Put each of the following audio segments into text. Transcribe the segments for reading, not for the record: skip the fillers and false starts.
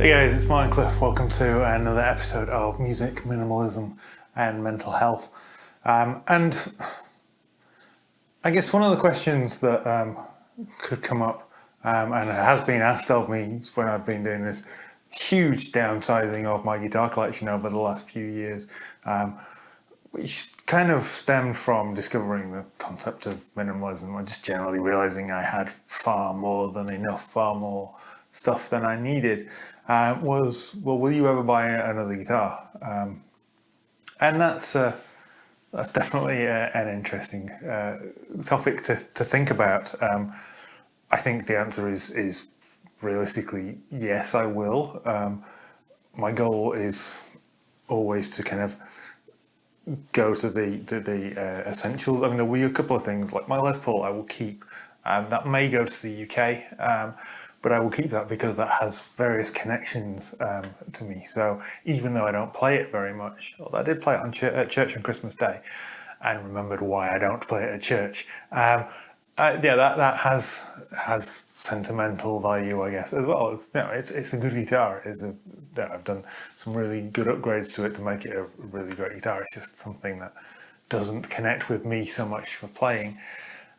Hey guys, it's Martin Cliffe. Welcome to another episode of Music, Minimalism and Mental Health. And I guess one of the questions that could come up, and it has been asked of me when I've been doing this huge downsizing of my guitar collection over the last few years, which kind of stemmed from discovering the concept of minimalism or just generally realizing I had far more than enough, far more stuff than I needed. Was, well, will you ever buy another guitar? And that's definitely an interesting topic to think about. I think the answer is realistically yes, I will. My goal is always to kind of go to the essentials. I mean, there'll be a couple of things like my Les Paul I will keep. That may go to the UK. But I will keep that because that has various connections to me. So even though I don't play it very much, although I did play it at church on Christmas Day, and remembered why I don't play it at church. Yeah, that has sentimental value, I guess, as well. It's a good guitar. I've done some really good upgrades to it to make it a really great guitar. It's just something that doesn't connect with me so much for playing.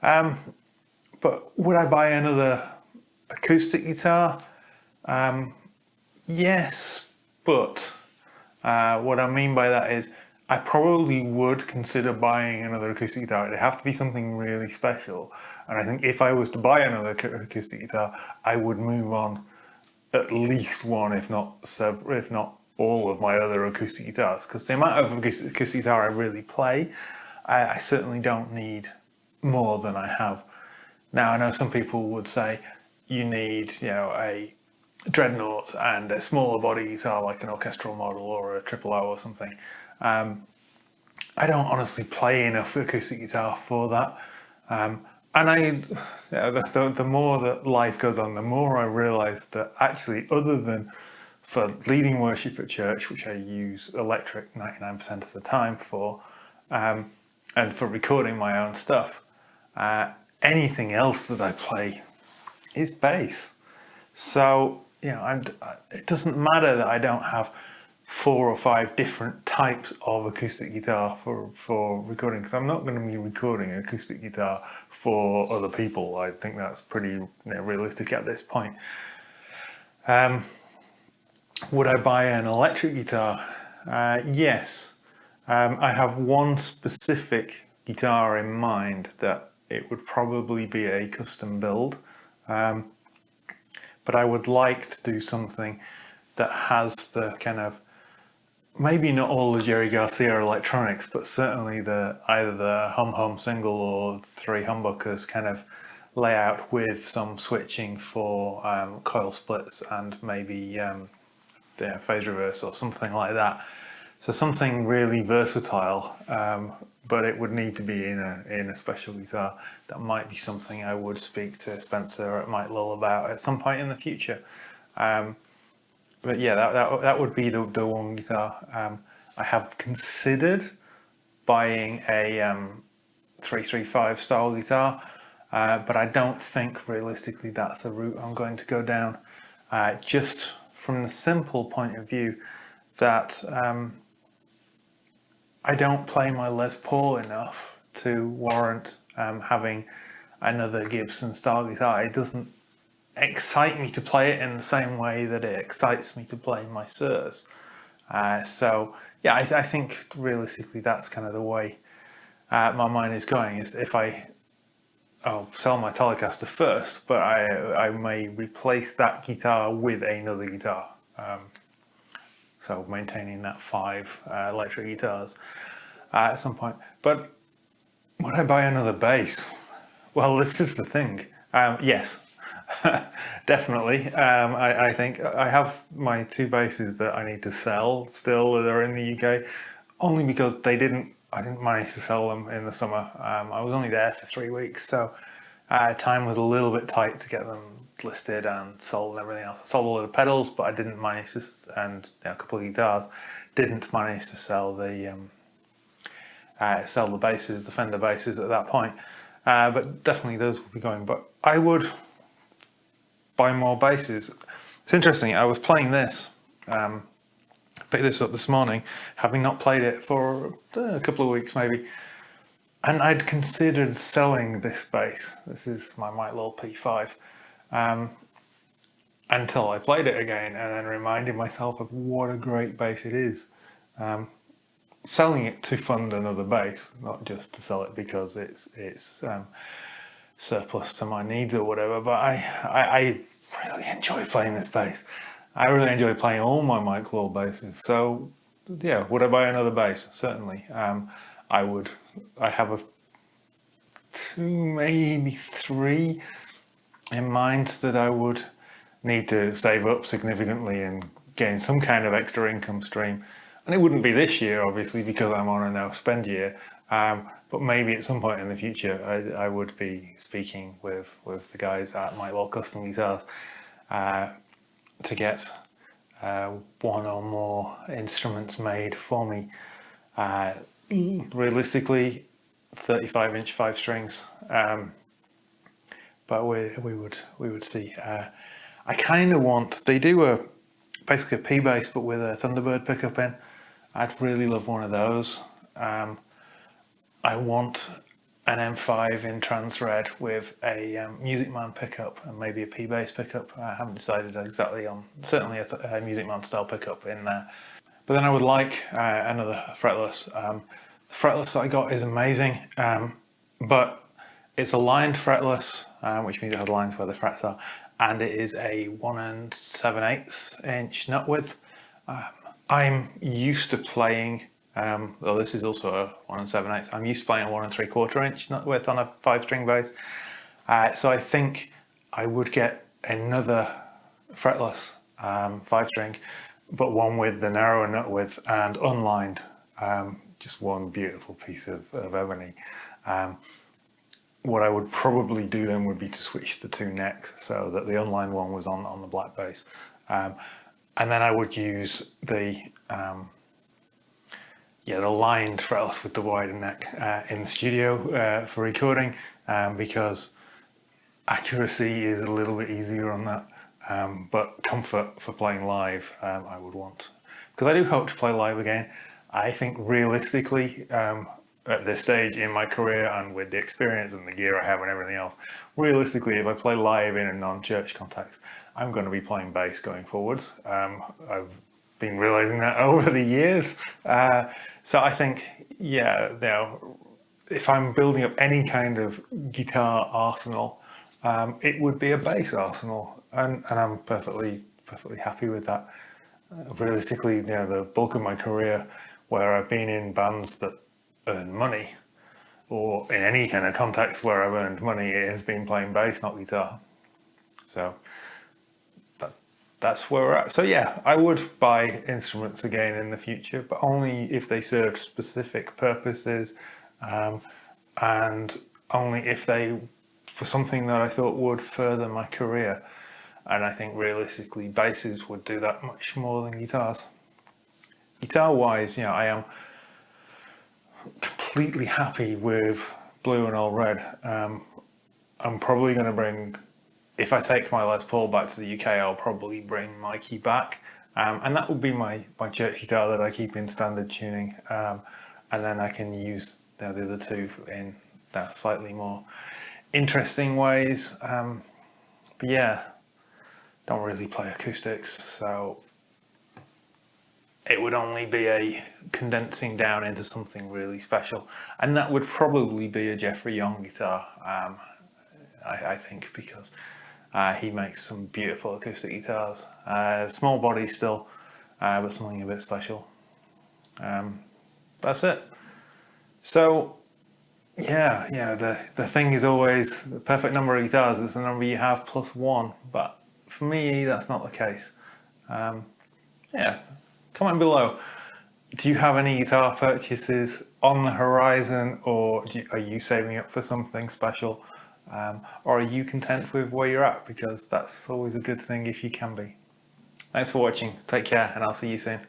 But would I buy another acoustic guitar? Yes, but what I mean by that is I probably would consider buying another acoustic guitar. It'd have to be something really special. And I think if I was to buy another acoustic guitar, I would move on at least one, if not several, if not all of my other acoustic guitars. Because the amount of acoustic guitar I really play, I certainly don't need more than I have. Now, I know some people would say, you need, a dreadnought and a smaller body guitar like an orchestral model or a triple O or something. I don't honestly play enough acoustic guitar for that. And the more that life goes on, the more I realise that actually, other than for leading worship at church, which I use electric 99% of the time for, and for recording my own stuff, anything else that I play is bass. So, it doesn't matter that I don't have 4 or 5 different types of acoustic guitar for recording, because I'm not going to be recording acoustic guitar for other people. I think that's pretty realistic at this point. Would I buy an electric guitar? Yes. I have one specific guitar in mind that it would probably be a custom build. But I would like to do something that has the kind of, maybe not all the Jerry Garcia electronics, but certainly either the hum single or 3 humbuckers kind of layout with some switching for coil splits and maybe phase reverse or something like that. So something really versatile, but it would need to be in a special guitar. That might be something I would speak to Spencer at Mike Lull about at some point in the future. But yeah, that would be the one guitar. I have considered buying a 335 style guitar, but I don't think realistically that's the route I'm going to go down. Just from the simple point of view that I don't play my Les Paul enough to warrant having another Gibson style guitar. It doesn't excite me to play it in the same way that it excites me to play my Sirs. So yeah, I think realistically that's kind of the way my mind is going. Is if I'll sell my Telecaster first, but I may replace that guitar with another guitar. So maintaining that 5 electric guitars at some point. But would I buy another bass? Well, this is the thing. Yes, definitely. I think I have my 2 basses that I need to sell still that are in the UK, only because I didn't manage to sell them in the summer. I was only there for 3 weeks, so time was a little bit tight to get them listed and sold and everything else. I sold a lot of pedals, but I didn't manage to, and a couple of guitars, didn't manage to sell the basses, the Fender basses at that point. But definitely those will be going. But I would buy more basses. It's interesting. I was playing this, picked this up this morning, having not played it for a couple of weeks maybe, and I'd considered selling this bass. This is my Mike Lowell P5. Until I played it again and then reminded myself of what a great bass it is. Selling it to fund another bass, not just to sell it because it's surplus to my needs or whatever. But I really enjoy playing this bass. I really enjoy playing all my Mike Lowell basses. So yeah, would I buy another bass? Certainly. I would. I have 2, maybe 3 in mind that I would need to save up significantly and gain some kind of extra income stream. And it wouldn't be this year, obviously, because I'm on a no spend year. But maybe at some point in the future, I would be speaking with the guys at Mike Lowell Custom Guitars to get 1 or more instruments made for me. Realistically, 35-inch 5 strings. But we would see. I kind of want. They do basically a P bass, but with a Thunderbird pickup in. I'd really love one of those. I want an M5 in trans red with a Music Man pickup and maybe a P bass pickup. I haven't decided exactly on. Certainly a Music Man style pickup in there. But then I would like another fretless. The fretless that I got is amazing, but it's a lined fretless, which means it has lines where the frets are, and it is a 1 7/8 inch nut width. I'm used to playing, well, this is also a 1 7/8. I'm used to playing a 1 3/4 inch nut width on a 5-string bass. So I think I would get another fretless 5-string, but one with the narrower nut width and unlined. Just one beautiful piece of ebony. What I would probably do then would be to switch the 2 necks so that the unlined one was on the black bass. And then I would use the lined fretless with the wider neck in the studio for recording, because accuracy is a little bit easier on that, but comfort for playing live I would want. Because I do hope to play live again. I think realistically, at this stage in my career and with the experience and the gear I have and everything else, realistically, if I play live in a non-church context, I'm going to be playing bass going forwards. I've been realizing that over the years. So I think, yeah, if I'm building up any kind of guitar arsenal, it would be a bass arsenal, and I'm perfectly happy with that. Realistically, the bulk of my career, where I've been in bands that earn money, or in any kind of context where I've earned money, it has been playing bass, not guitar. So that's where we're at. So yeah, I would buy instruments again in the future, but only if they served specific purposes, and only if they for something that I thought would further my career. And I think realistically, basses would do that much more than guitars. Guitar-wise, I am completely happy with blue and all red. I'm probably going to bring, if I take my Les Paul back to the UK, I'll probably bring Mikey back. And that will be my church guitar that I keep in standard tuning. And then I can use the other 2 in slightly more interesting ways. But yeah, don't really play acoustics, so it would only be a condensing down into something really special, and that would probably be a Jeffrey Young guitar, I think, because he makes some beautiful acoustic guitars. Small body still, but something a bit special. That's it. So yeah, the thing is always the perfect number of guitars is the number you have plus one, but for me that's not the case. Yeah, comment below. Do you have any guitar purchases on the horizon, or are you saving up for something special? Or are you content with where you're at? Because that's always a good thing if you can be. Thanks for watching. Take care, and I'll see you soon.